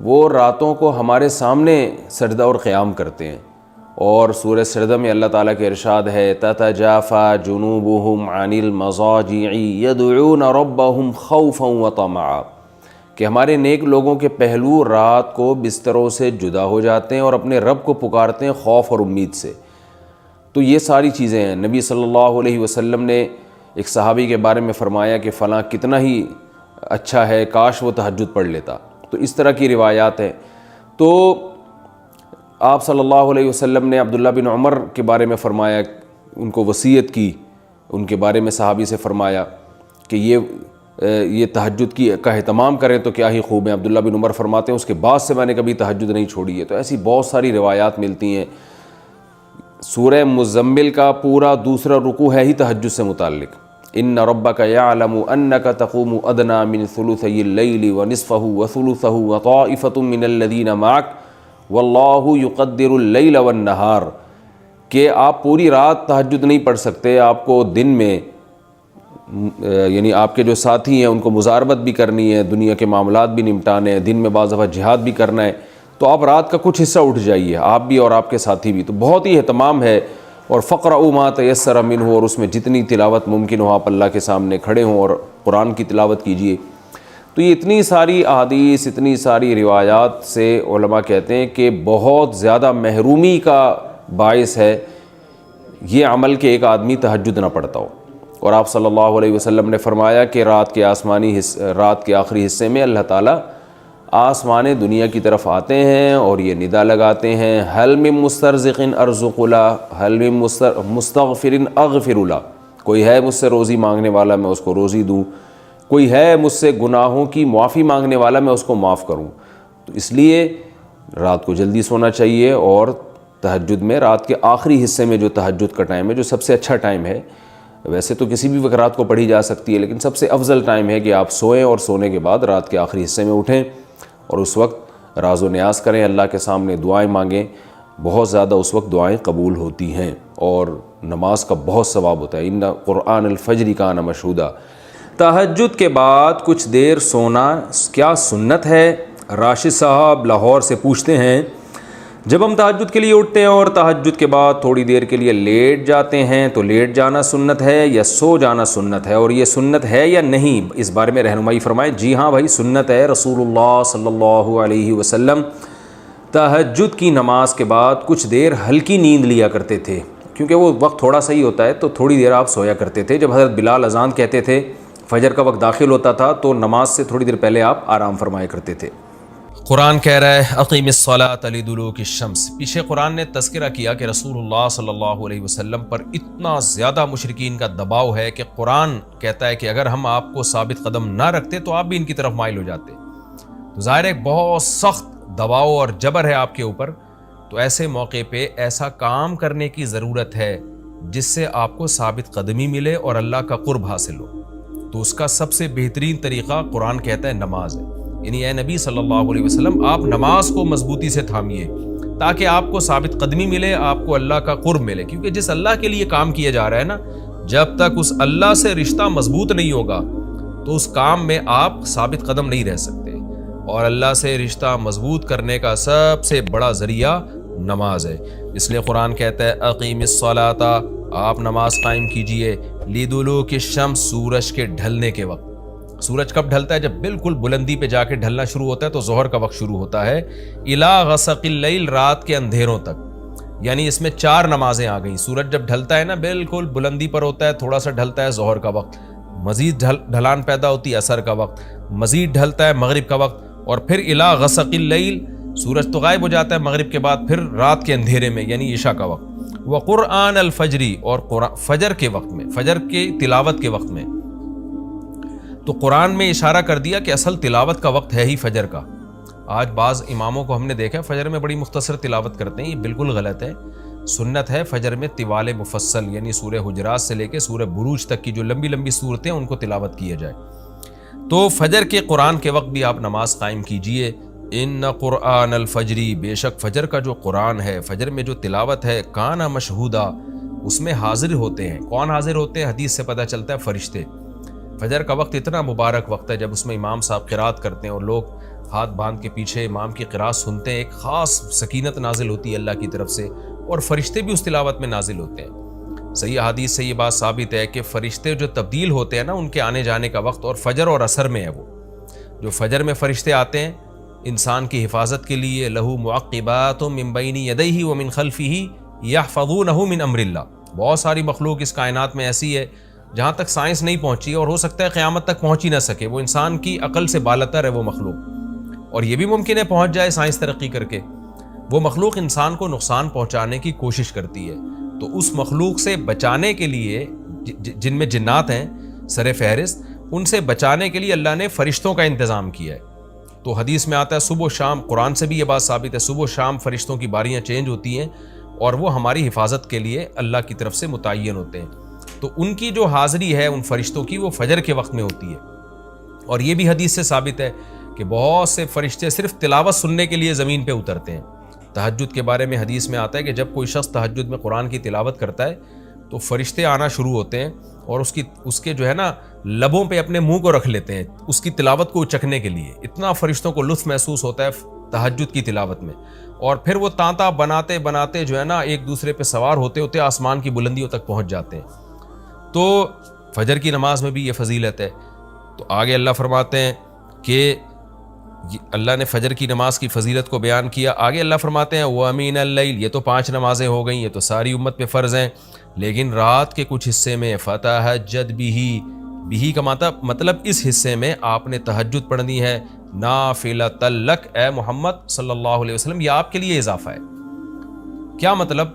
وہ راتوں کو ہمارے سامنے سجدہ اور قیام کرتے ہیں. اور سورہ سجدہ میں اللہ تعالیٰ کے ارشاد ہے تتجافى جنوبهم عن المضاجع يدعون ربهم خوفا وطمعا، کہ ہمارے نیک لوگوں کے پہلو رات کو بستروں سے جدا ہو جاتے ہیں اور اپنے رب کو پکارتے ہیں خوف اور امید سے. تو یہ ساری چیزیں ہیں. نبی صلی اللہ علیہ وسلم نے ایک صحابی کے بارے میں فرمایا کہ فلاں کتنا ہی اچھا ہے، کاش وہ تہجد پڑھ لیتا. تو اس طرح کی روایات ہیں. تو آپ صلی اللہ علیہ وسلم نے عبداللہ بن عمر کے بارے میں فرمایا، ان کو وصیت کی، ان کے بارے میں صحابی سے فرمایا کہ یہ تہجد کا اہتمام کریں تو کیا ہی خوب ہے. عبداللہ بن عمر فرماتے ہیں اس کے بعد سے میں نے کبھی تہجد نہیں چھوڑی ہے. تو ایسی بہت ساری روایات ملتی ہیں. سورہ مزمل کا پورا دوسرا رکوع ہے ہی تہجد سے متعلق. ان ربک یعلم انک تقوم ادنی من ثلثی اللیل ونصفہ وثلثہ وطائفۃ من الذین معک واللہ یقدر اللیل والنہار، کہ آپ پوری رات تہجد نہیں پڑھ سکتے. آپ کو دن میں یعنی آپ کے جو ساتھی ہیں ان کو مزاربت بھی کرنی ہے، دنیا کے معاملات بھی نمٹانے ہیں، دن میں بعض دفعہ جہاد بھی کرنا ہے. تو آپ رات کا کچھ حصہ اٹھ جائیے، آپ بھی اور آپ کے ساتھی بھی. تو بہت ہی اہتمام ہے. اور فقرؤوا ما تیسر منہ، اور اس میں جتنی تلاوت ممکن ہو آپ اللہ کے سامنے کھڑے ہوں اور قرآن کی تلاوت کیجیے. تو یہ اتنی ساری احادیث، اتنی ساری روایات سے علماء کہتے ہیں کہ بہت زیادہ محرومی کا باعث ہے یہ عمل کہ ایک آدمی تہجد نہ پڑھتا ہو. اور آپ صلی اللہ علیہ وسلم نے فرمایا کہ رات کے آخری حصے میں اللہ تعالیٰ آسمان دنیا کی طرف آتے ہیں اور یہ ندا لگاتے ہیں حل من مسترزق ارزق له، حل من مستغفر اغفر له، کوئی ہے مجھ سے روزی مانگنے والا میں اس کو روزی دوں، کوئی ہے مجھ سے گناہوں کی معافی مانگنے والا میں اس کو معاف کروں. تو اس لیے رات کو جلدی سونا چاہیے. اور تہجد میں رات کے آخری حصے میں جو تہجد کا ٹائم ہے، جو سب سے اچھا ٹائم ہے، ویسے تو کسی بھی وقت رات کو پڑھی جا سکتی ہے، لیکن سب سے افضل ٹائم ہے کہ آپ سوئیں اور سونے کے بعد رات کے آخری حصے میں اٹھیں اور اس وقت راز و نیاز کریں، اللہ کے سامنے دعائیں مانگیں. بہت زیادہ اس وقت دعائیں قبول ہوتی ہیں اور نماز کا بہت ثواب ہوتا ہے. ان قرآن الفجر کان مشہودا. تہجد کے بعد کچھ دیر سونا کیا سنت ہے؟ راشد صاحب لاہور سے پوچھتے ہیں جب ہم تہجد کے لیے اٹھتے ہیں اور تہجد کے بعد تھوڑی دیر کے لیے لیٹ جاتے ہیں تو لیٹ جانا سنت ہے یا سو جانا سنت ہے، اور یہ سنت ہے یا نہیں، اس بارے میں رہنمائی فرمائیں. جی ہاں بھائی، سنت ہے. رسول اللہ صلی اللہ علیہ وسلم تہجد کی نماز کے بعد کچھ دیر ہلکی نیند لیا کرتے تھے، کیونکہ وہ وقت تھوڑا سا ہی ہوتا ہے، تو تھوڑی دیر آپ سویا کرتے تھے. جب حضرت بلال اذان کہتے تھے، فجر کا وقت داخل ہوتا تھا، تو نماز سے تھوڑی دیر پہلے آپ آرام فرمایا کرتے تھے. قرآن کہہ رہا ہے اقیم الصلاۃ لدلوک الشمس. پیچھے قرآن نے تذکرہ کیا کہ رسول اللہ صلی اللہ علیہ وسلم پر اتنا زیادہ مشرکین کا دباؤ ہے کہ قرآن کہتا ہے کہ اگر ہم آپ کو ثابت قدم نہ رکھتے تو آپ بھی ان کی طرف مائل ہو جاتے. تو ظاہر ہے بہت سخت دباؤ اور جبر ہے آپ کے اوپر. تو ایسے موقع پہ ایسا کام کرنے کی ضرورت ہے جس سے آپ کو ثابت قدمی ملے اور اللہ کا قرب حاصل ہو. تو اس کا سب سے بہترین طریقہ قرآن کہتا ہے نماز ہے. یعنی اے نبی صلی اللہ علیہ وسلم آپ نماز کو مضبوطی سے تھامیے تاکہ آپ کو ثابت قدمی ملے، آپ کو اللہ کا قرب ملے. کیونکہ جس اللہ کے لیے کام کیا جا رہا ہے نا، جب تک اس اللہ سے رشتہ مضبوط نہیں ہوگا تو اس کام میں آپ ثابت قدم نہیں رہ سکتے. اور اللہ سے رشتہ مضبوط کرنے کا سب سے بڑا ذریعہ نماز ہے. اس لیے قرآن کہتا ہے اقیم الصلاۃ، آپ نماز قائم کیجئے لدلوک الشمس، سورج کے ڈھلنے کے وقت. سورج کب ڈھلتا ہے؟ جب بالکل بلندی پہ جا کے ڈھلنا شروع ہوتا ہے تو ظہر کا وقت شروع ہوتا ہے. الی غسق اللیل، رات کے اندھیروں تک. یعنی اس میں 4 نمازیں آ گئیں. سورج جب ڈھلتا ہے نا، بالکل بلندی پر ہوتا ہے، تھوڑا سا ڈھلتا ہے ظہر کا وقت، مزید ڈھلان پیدا ہوتی ہے عصر کا وقت، مزید ڈھلتا ہے مغرب کا وقت، اور پھر الی غسق اللیل، سورج تو غائب ہو جاتا ہے مغرب کے بعد، پھر رات کے اندھیرے میں یعنی عشاء کا وقت. وقرآن الفجر، اور فجر کے وقت میں، فجر کی تلاوت کے وقت میں. تو قرآن میں اشارہ کر دیا کہ اصل تلاوت کا وقت ہے ہی فجر کا. آج بعض اماموں کو ہم نے دیکھا فجر میں بڑی مختصر تلاوت کرتے ہیں، یہ بالکل غلط ہے. سنت ہے فجر میں طوال مفصل، یعنی سورہ حجرات سے لے کے سورہ بروج تک کی جو لمبی لمبی صورتیں ان کو تلاوت کیا جائے. تو فجر کے قرآن کے وقت بھی آپ نماز قائم کیجئے. ان قرآن الفجری، بے شک فجر کا جو قرآن ہے، فجر میں جو تلاوت ہے، کانا مشہودا، اس میں حاضر ہوتے ہیں. کون حاضر ہوتے ہیں؟ حدیث سے پتہ چلتا ہے فرشتے. فجر کا وقت اتنا مبارک وقت ہے جب اس میں امام صاحب قرات کرتے ہیں اور لوگ ہاتھ باندھ کے پیچھے امام کی قراءت سنتے ہیں، ایک خاص سکینت نازل ہوتی ہے اللہ کی طرف سے، اور فرشتے بھی اس تلاوت میں نازل ہوتے ہیں۔ صحیح حدیث سے یہ بات ثابت ہے کہ فرشتے جو تبدیل ہوتے ہیں نا ان کے آنے جانے کا وقت، اور فجر اور عصر میں ہے وہ جو فجر میں فرشتے آتے ہیں انسان کی حفاظت کے لیے، لہو معقبات من بین یدیہ ومن خلفہ یحفظونہ من امر اللہ۔ بہت ساری مخلوق اس کائنات میں ایسی ہے جہاں تک سائنس نہیں پہنچی، اور ہو سکتا ہے قیامت تک پہنچ ہی نہ سکے، وہ انسان کی عقل سے بالاتر ہے وہ مخلوق، اور یہ بھی ممکن ہے پہنچ جائے سائنس ترقی کر کے۔ وہ مخلوق انسان کو نقصان پہنچانے کی کوشش کرتی ہے، تو اس مخلوق سے بچانے کے لیے جن میں جنات ہیں سر فہرست، ان سے بچانے کے لیے اللہ نے فرشتوں کا انتظام کیا ہے۔ تو حدیث میں آتا ہے صبح و شام، قرآن سے بھی یہ بات ثابت ہے، صبح و شام فرشتوں کی باریاں چینج ہوتی ہیں اور وہ ہماری حفاظت کے لیے اللہ کی طرف سے متعین ہوتے ہیں۔ تو ان کی جو حاضری ہے ان فرشتوں کی وہ فجر کے وقت میں ہوتی ہے، اور یہ بھی حدیث سے ثابت ہے کہ بہت سے فرشتے صرف تلاوت سننے کے لیے زمین پہ اترتے ہیں۔ تہجد کے بارے میں حدیث میں آتا ہے کہ جب کوئی شخص تہجد میں قرآن کی تلاوت کرتا ہے تو فرشتے آنا شروع ہوتے ہیں اور اس کے جو ہے نا لبوں پہ اپنے منہ کو رکھ لیتے ہیں اس کی تلاوت کو چکھنے کے لیے۔ اتنا فرشتوں کو لطف محسوس ہوتا ہے تہجد کی تلاوت میں، اور پھر وہ تانتا بناتے بناتے جو ہے نا ایک دوسرے پہ سوار ہوتے ہوتے آسمان کی بلندیوں تک پہنچ جاتے ہیں۔ تو فجر کی نماز میں بھی یہ فضیلت ہے۔ تو آگے اللہ فرماتے ہیں کہ اللہ نے فجر کی نماز کی فضیلت کو بیان کیا، آگے اللہ فرماتے ہیں وَمِنَ اللَّيْلِ، یہ تو 5 نمازیں ہو گئیں، یہ تو ساری امت پہ فرض ہیں، لیکن رات کے کچھ حصے میں فَتَہَجَّدْ بِهِ کا مطلب اس حصے میں آپ نے تہجد پڑھنی ہے، نافلۃ لک، اے محمد صلی اللہ علیہ وسلم، یہ آپ کے لیے اضافہ ہے۔ کیا مطلب؟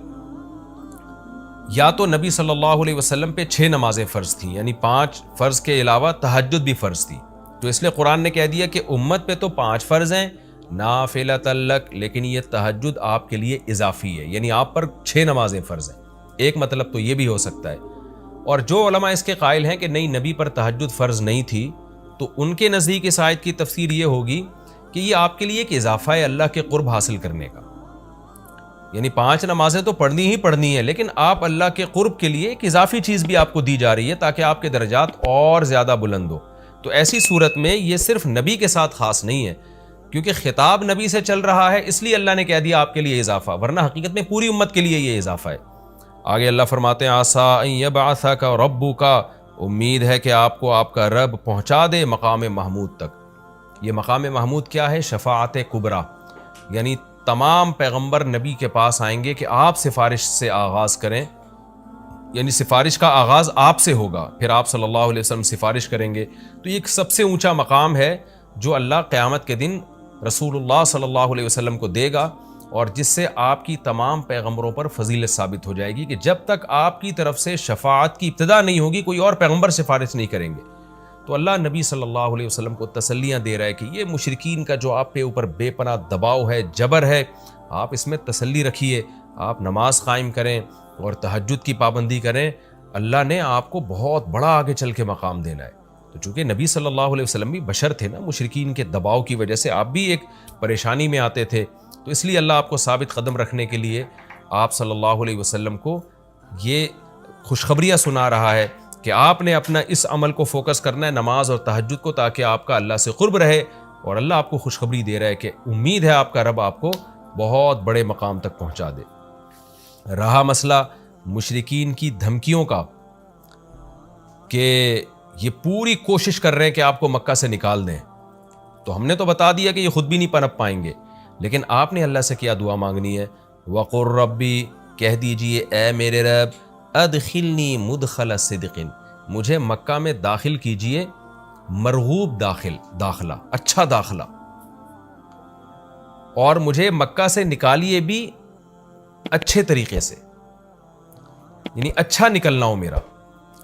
یا تو نبی صلی اللہ علیہ وسلم پہ 6 نمازیں فرض تھیں، یعنی 5 فرض کے علاوہ تہجد بھی فرض تھی، تو اس لیے قرآن نے کہہ دیا کہ امت پہ تو 5 فرض ہیں نافلۃ لک، لیکن یہ تہجد آپ کے لیے اضافی ہے، یعنی آپ پر 6 نمازیں فرض ہیں۔ ایک مطلب تو یہ بھی ہو سکتا ہے، اور جو علماء اس کے قائل ہیں کہ نہیں نبی پر تہجد فرض نہیں تھی، تو ان کے نزدیک اس آیت کی تفسیر یہ ہوگی کہ یہ آپ کے لیے ایک اضافہ ہے اللہ کے قرب حاصل کرنے کا، یعنی 5 نمازیں تو پڑھنی ہی پڑھنی ہے، لیکن آپ اللہ کے قرب کے لیے ایک اضافی چیز بھی آپ کو دی جا رہی ہے تاکہ آپ کے درجات اور زیادہ بلند ہو۔ تو ایسی صورت میں یہ صرف نبی کے ساتھ خاص نہیں ہے، کیونکہ خطاب نبی سے چل رہا ہے، اس لیے اللہ نے کہہ دیا آپ کے لیے اضافہ، ورنہ حقیقت میں پوری امت کے لیے یہ اضافہ ہے۔ آگے اللہ فرماتے ہیں عسیٰ ان یبعثک ربک، امید ہے کہ آپ کو آپ کا رب پہنچا دے مقام محمود تک۔ یہ مقام محمود کیا ہے؟ شفاعت کبریٰ، یعنی تمام پیغمبر نبی کے پاس آئیں گے کہ آپ سفارش سے آغاز کریں، یعنی سفارش کا آغاز آپ سے ہوگا، پھر آپ صلی اللہ علیہ وسلم سفارش کریں گے۔ تو یہ ایک سب سے اونچا مقام ہے جو اللہ قیامت کے دن رسول اللہ صلی اللہ علیہ وسلم کو دے گا، اور جس سے آپ کی تمام پیغمبروں پر فضیلت ثابت ہو جائے گی کہ جب تک آپ کی طرف سے شفاعت کی ابتدا نہیں ہوگی کوئی اور پیغمبر سفارش نہیں کریں گے۔ تو اللہ نبی صلی اللہ علیہ وسلم کو تسلیاں دے رہا ہے کہ یہ مشرکین کا جو آپ پہ اوپر بے پناہ دباؤ ہے، جبر ہے، آپ اس میں تسلی رکھیے، آپ نماز قائم کریں اور تہجد کی پابندی کریں، اللہ نے آپ کو بہت بڑا آگے چل کے مقام دینا ہے۔ تو چونکہ نبی صلی اللہ علیہ وسلم بھی بشر تھے نا، مشرکین کے دباؤ کی وجہ سے آپ بھی ایک پریشانی میں آتے تھے، تو اس لیے اللہ آپ کو ثابت قدم رکھنے کے لیے آپ صلی اللہ علیہ وسلم کو یہ خوشخبریاں سنا رہا ہے کہ آپ نے اپنا اس عمل کو فوکس کرنا ہے، نماز اور تہجد کو، تاکہ آپ کا اللہ سے قرب رہے، اور اللہ آپ کو خوشخبری دے رہا ہے کہ امید ہے آپ کا رب آپ کو بہت بڑے مقام تک پہنچا دے۔ رہا مسئلہ مشرکین کی دھمکیوں کا کہ یہ پوری کوشش کر رہے ہیں کہ آپ کو مکہ سے نکال دیں، تو ہم نے تو بتا دیا کہ یہ خود بھی نہیں پنپ پائیں گے، لیکن آپ نے اللہ سے کیا دعا مانگنی ہے؟ وَقُلْ رَبِّ، کہہ دیجئے اے میرے رب، ادخلنی مدخل صدق، مجھے مکہ میں داخل کیجئے مرغوب داخلہ، اچھا داخلہ، اور مجھے مکہ سے نکالیے بھی اچھے طریقے سے، یعنی اچھا نکلنا ہو میرا،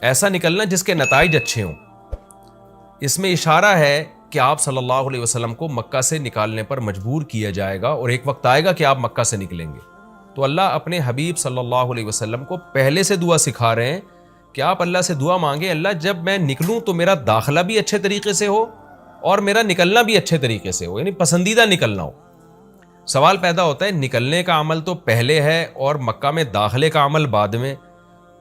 ایسا نکلنا جس کے نتائج اچھے ہوں۔ اس میں اشارہ ہے کہ آپ صلی اللہ علیہ وسلم کو مکہ سے نکالنے پر مجبور کیا جائے گا، اور ایک وقت آئے گا کہ آپ مکہ سے نکلیں گے۔ تو اللہ اپنے حبیب صلی اللہ علیہ وسلم کو پہلے سے دعا سکھا رہے ہیں کہ آپ اللہ سے دعا مانگیں، اللہ جب میں نکلوں تو میرا داخلہ بھی اچھے طریقے سے ہو اور میرا نکلنا بھی اچھے طریقے سے ہو، یعنی پسندیدہ نکلنا ہو۔ سوال پیدا ہوتا ہے نکلنے کا عمل تو پہلے ہے اور مکہ میں داخلے کا عمل بعد میں،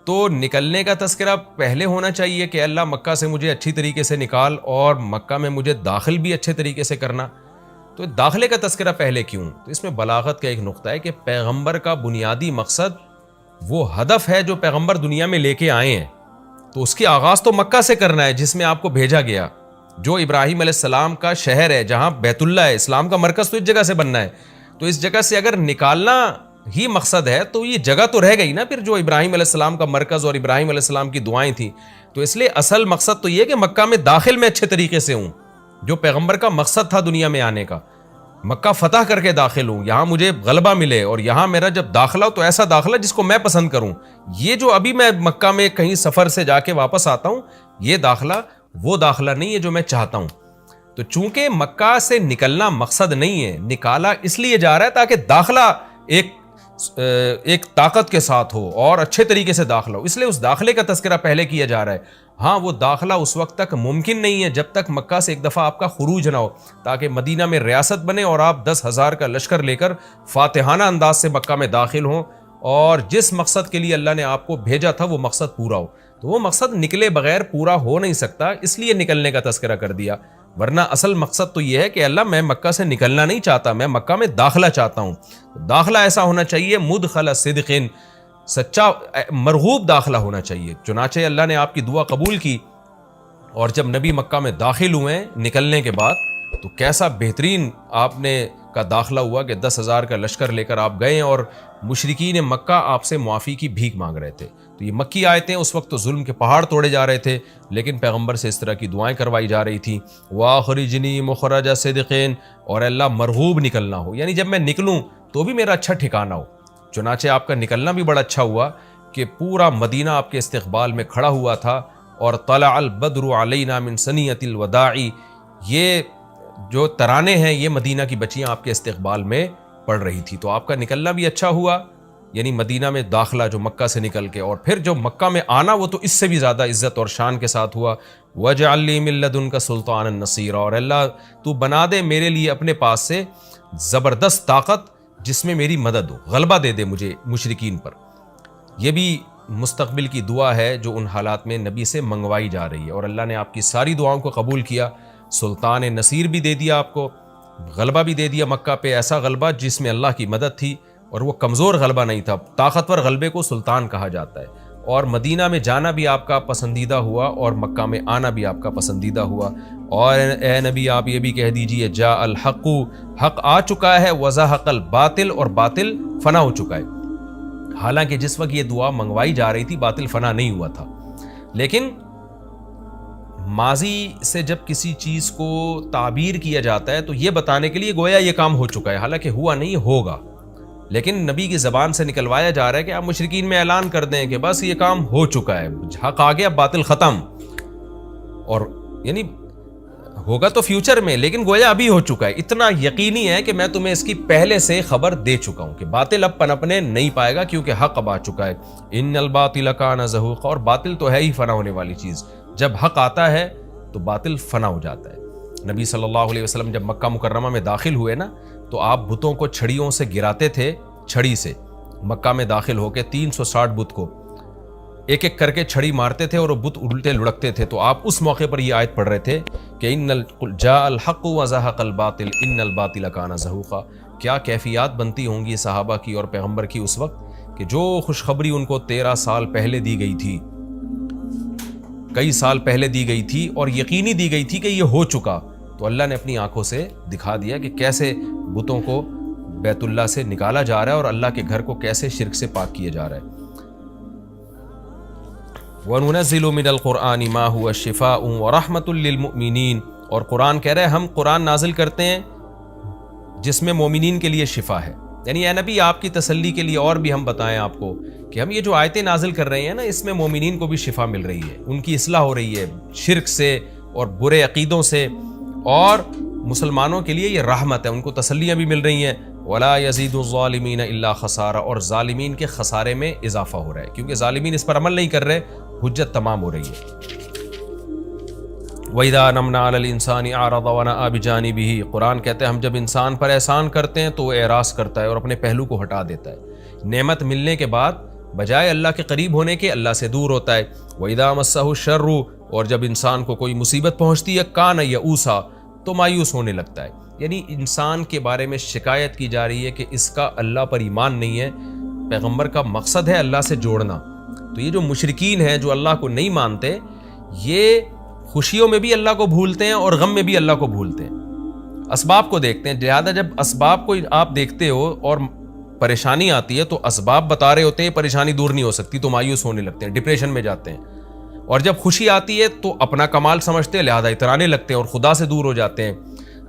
تو نکلنے کا تذکرہ پہلے ہونا چاہیے کہ اللہ مکہ سے مجھے اچھی طریقے سے نکال، اور مکہ میں مجھے داخل بھی اچھے طریقے سے کرنا۔ تو داخلے کا تذکرہ پہلے کیوں؟ تو اس میں بلاغت کا ایک نقطہ ہے کہ پیغمبر کا بنیادی مقصد وہ ہدف ہے جو پیغمبر دنیا میں لے کے آئے ہیں، تو اس کی آغاز تو مکہ سے کرنا ہے جس میں آپ کو بھیجا گیا، جو ابراہیم علیہ السلام کا شہر ہے، جہاں بیت اللہ ہے، اسلام کا مرکز تو اس جگہ سے بننا ہے. تو اس جگہ سے اگر نکالنا ہی مقصد ہے تو یہ جگہ تو رہ گئی نا پھر جو ابراہیم علیہ السلام کا مرکز اور ابراہیم علیہ السلام کی دعائیں تھیں. تو اس لیے اصل مقصد تو یہ کہ مکہ میں داخل میں اچھے طریقے سے ہوں، جو پیغمبر کا مقصد تھا دنیا میں آنے کا، مکہ فتح کر کے داخل ہوں، یہاں مجھے غلبہ ملے، اور یہاں میرا جب داخلہ ہو تو ایسا داخلہ جس کو میں پسند کروں. یہ جو ابھی میں مکہ میں کہیں سفر سے جا کے واپس آتا ہوں، یہ داخلہ وہ داخلہ نہیں ہے جو میں چاہتا ہوں. تو چونکہ مکہ سے نکلنا مقصد نہیں ہے، نکالا اس لیے جا رہا ہے تاکہ داخلہ ایک طاقت کے ساتھ ہو اور اچھے طریقے سے داخلہ ہو، اس لیے اس داخلے کا تذکرہ پہلے کیا جا رہا ہے. ہاں وہ داخلہ اس وقت تک ممکن نہیں ہے جب تک مکہ سے ایک دفعہ آپ کا خروج نہ ہو، تاکہ مدینہ میں ریاست بنے اور آپ 10,000 کا لشکر لے کر فاتحانہ انداز سے مکہ میں داخل ہوں اور جس مقصد کے لیے اللہ نے آپ کو بھیجا تھا وہ مقصد پورا ہو. تو وہ مقصد نکلے بغیر پورا ہو نہیں سکتا، اس لیے نکلنے کا تذکرہ کر دیا. ورنہ اصل مقصد تو یہ ہے کہ اللہ میں مکہ سے نکلنا نہیں چاہتا، میں مکہ میں داخلہ چاہتا ہوں. داخلہ ایسا ہونا چاہیے مدخل صدق، سچا مرغوب داخلہ ہونا چاہیے. چنانچہ اللہ نے آپ کی دعا قبول کی، اور جب نبی مکہ میں داخل ہوئے نکلنے کے بعد تو کیسا بہترین آپ نے کا داخلہ ہوا کہ 10,000 کا لشکر لے کر آپ گئے اور مشرکین مکہ آپ سے معافی کی بھیک مانگ رہے تھے. تو یہ مکی آیتیں اس وقت تو ظلم کے پہاڑ توڑے جا رہے تھے، لیکن پیغمبر سے اس طرح کی دعائیں کروائی جا رہی تھیں. وَأَخْرِجْنِي مُخْرَجَ صِدْقٍ، اور اللہ مرغوب نکلنا ہو، یعنی جب میں نکلوں تو بھی میرا اچھا ٹھکانہ ہو. چنانچہ آپ کا نکلنا بھی بڑا اچھا ہوا کہ پورا مدینہ آپ کے استقبال میں کھڑا ہوا تھا. اور طلع البدر علینا من ثنیۃ الوداع، یہ جو ترانے ہیں یہ مدینہ کی بچیاں آپ کے استقبال میں پڑھ رہی تھی. تو آپ کا نکلنا بھی اچھا ہوا، یعنی مدینہ میں داخلہ جو مکہ سے نکل کے، اور پھر جو مکہ میں آنا وہ تو اس سے بھی زیادہ عزت اور شان کے ساتھ ہوا. وَاجْعَلْ لِي مِن لَّدُنْكَ سُلْطَانًا نَصِيرًا، اور اللہ تو بنا دے میرے لیے اپنے پاس سے زبردست طاقت جس میں میری مدد ہو، غلبہ دے دے مجھے مشرکین پر. یہ بھی مستقبل کی دعا ہے جو ان حالات میں نبی سے منگوائی جا رہی ہے، اور اللہ نے آپ کی ساری دعاؤں کو قبول کیا. سلطان نصیر بھی دے دیا آپ کو، غلبہ بھی دے دیا مکہ پہ، ایسا غلبہ جس میں اللہ کی مدد تھی اور وہ کمزور غلبہ نہیں تھا. طاقتور غلبے کو سلطان کہا جاتا ہے. اور مدینہ میں جانا بھی آپ کا پسندیدہ ہوا اور مکہ میں آنا بھی آپ کا پسندیدہ ہوا. اور اے نبی آپ یہ بھی کہہ دیجئے جاء الحق، حق آ چکا ہے، وزہق الباطل، اور باطل فنا ہو چکا ہے. حالانکہ جس وقت یہ دعا منگوائی جا رہی تھی باطل فنا نہیں ہوا تھا، لیکن ماضی سے جب کسی چیز کو تعبیر کیا جاتا ہے تو یہ بتانے کے لیے گویا یہ کام ہو چکا ہے، حالانکہ ہوا نہیں، ہوگا. لیکن نبی کی زبان سے نکلوایا جا رہا ہے کہ آپ مشرکین میں اعلان کر دیں کہ بس یہ کام ہو چکا ہے، حق آ گیا، باطل ختم. اور یعنی ہوگا تو فیوچر میں، لیکن گویا ابھی ہو چکا ہے. اتنا یقینی ہے کہ میں تمہیں اس کی پہلے سے خبر دے چکا ہوں کہ باطل اب پنپنے نہیں پائے گا کیونکہ حق اب آ چکا ہے. ان الباطل کان زہوقا، اور باطل تو ہے ہی فنا ہونے والی چیز، جب حق آتا ہے تو باطل فنا ہو جاتا ہے. نبی صلی اللہ علیہ وسلم جب مکہ مکرمہ میں داخل ہوئے نا تو آپ بتوں کو چھڑیوں سے گراتے تھے، چھڑی سے مکہ میں داخل ہو کے 360 بت کو ایک ایک کر کے چھڑی مارتے تھے اور وہ بت الٹے لڑکتے تھے. تو آپ اس موقع پر یہ آیت پڑھ رہے تھے کہ جاء الحق وزہق الباطل ان الباطل کان زہوقا. کیا کیفیات بنتی ہوں گی صحابہ کی اور پیغمبر کی اس وقت کہ جو خوشخبری ان کو 13 سال پہلے دی گئی تھی، کئی سال پہلے دی گئی تھی اور یقینی دی گئی تھی کہ یہ ہو چکا، تو اللہ نے اپنی آنکھوں سے دکھا دیا کہ کیسے بتوں کو بیت اللہ سے نکالا جا رہا ہے اور اللہ کے گھر کو کیسے شرک سے پاک کیا جا رہا ہے. وَنُنَزِّلُ مِنَ الْقُرْآنِ مَا هُوَ شِفَاءٌ وَرَحْمَةٌ لِّلْمُؤْمِنِينَ، اور قرآن کہہ رہے ہیں ہم قرآن نازل کرتے ہیں جس میں مومنین کے لیے شفا ہے. یعنی اے نبی آپ کی تسلی کے لیے اور بھی ہم بتائیں آپ کو کہ ہم یہ جو آیتیں نازل کر رہے ہیں نا اس میں مومنین کو بھی شفا مل رہی ہے، ان کی اصلاح ہو رہی ہے شرک سے اور برے عقیدوں سے، اور مسلمانوں کے لیے یہ رحمت ہے، ان کو تسلیاں بھی مل رہی ہیں. وَلَا يَزِيدُ الظَّالِمِينَ إِلَّا خَسَارًا، اور ظالمین کے خسارے میں اضافہ ہو رہا ہے کیونکہ ظالمین اس پر عمل نہیں کر رہے، حجت تمام ہو رہی ہے. وَإِذَا نَمْنَا عَلَى الْإِنسَانِ أَعْرَضَ وَنَأَىٰ بِجَانِبِهِ، قرآن کہتے ہیں ہم جب انسان پر احسان کرتے ہیں تو وہ اعراض کرتا ہے اور اپنے پہلو کو ہٹا دیتا ہے. نعمت ملنے کے بعد بجائے اللہ کے قریب ہونے کے اللہ سے دور ہوتا ہے. وَإِذَا مَسَّهُ الشَّرُّ، اور جب انسان کو کوئی مصیبت پہنچتی ہے کان یئوسا، تو مایوس ہونے لگتا ہے. یعنی انسان کے بارے میں شکایت کی جا رہی ہے کہ اس کا اللہ پر ایمان نہیں ہے. پیغمبر کا مقصد ہے اللہ سے جوڑنا. تو یہ جو مشرکین ہیں جو اللہ کو نہیں مانتے، یہ خوشیوں میں بھی اللہ کو بھولتے ہیں اور غم میں بھی اللہ کو بھولتے ہیں. اسباب کو دیکھتے ہیں. لہٰذا جب اسباب کو آپ دیکھتے ہو اور پریشانی آتی ہے تو اسباب بتا رہے ہوتے ہیں پریشانی دور نہیں ہو سکتی، تو مایوس ہونے لگتے ہیں، ڈپریشن میں جاتے ہیں. اور جب خوشی آتی ہے تو اپنا کمال سمجھتے ہیں، لہٰذا اترانے لگتے ہیں اور خدا سے دور ہو جاتے ہیں.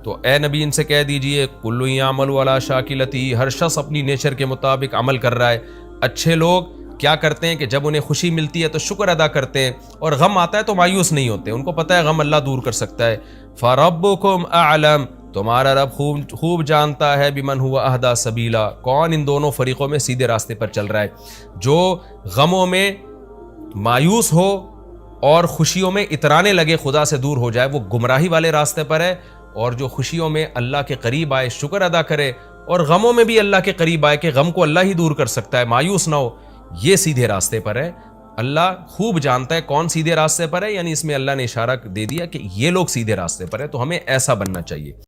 تو اے نبی ان سے کہہ دیجئے کل یعمل علی شاکلتہ، ہر شخص اپنی نیچر کے مطابق عمل کر رہا ہے. اچھے لوگ کیا کرتے ہیں کہ جب انہیں خوشی ملتی ہے تو شکر ادا کرتے ہیں، اور غم آتا ہے تو مایوس نہیں ہوتے، ان کو پتہ ہے غم اللہ دور کر سکتا ہے. فربکم اعلم، تمہارا رب خوب جانتا ہے بمن ہوا اہدی سبیلا، کون ان دونوں فریقوں میں سیدھے راستے پر چل رہا ہے. جو غموں میں مایوس ہو اور خوشیوں میں اترانے لگے، خدا سے دور ہو جائے، وہ گمراہی والے راستے پر ہے. اور جو خوشیوں میں اللہ کے قریب آئے، شکر ادا کرے، اور غموں میں بھی اللہ کے قریب آئے کہ غم کو اللہ ہی دور کر سکتا ہے، مایوس نہ ہو، یہ سیدھے راستے پر ہے. اللہ خوب جانتا ہے کون سیدھے راستے پر ہے، یعنی اس میں اللہ نے اشارہ دے دیا کہ یہ لوگ سیدھے راستے پر ہے، تو ہمیں ایسا بننا چاہیے.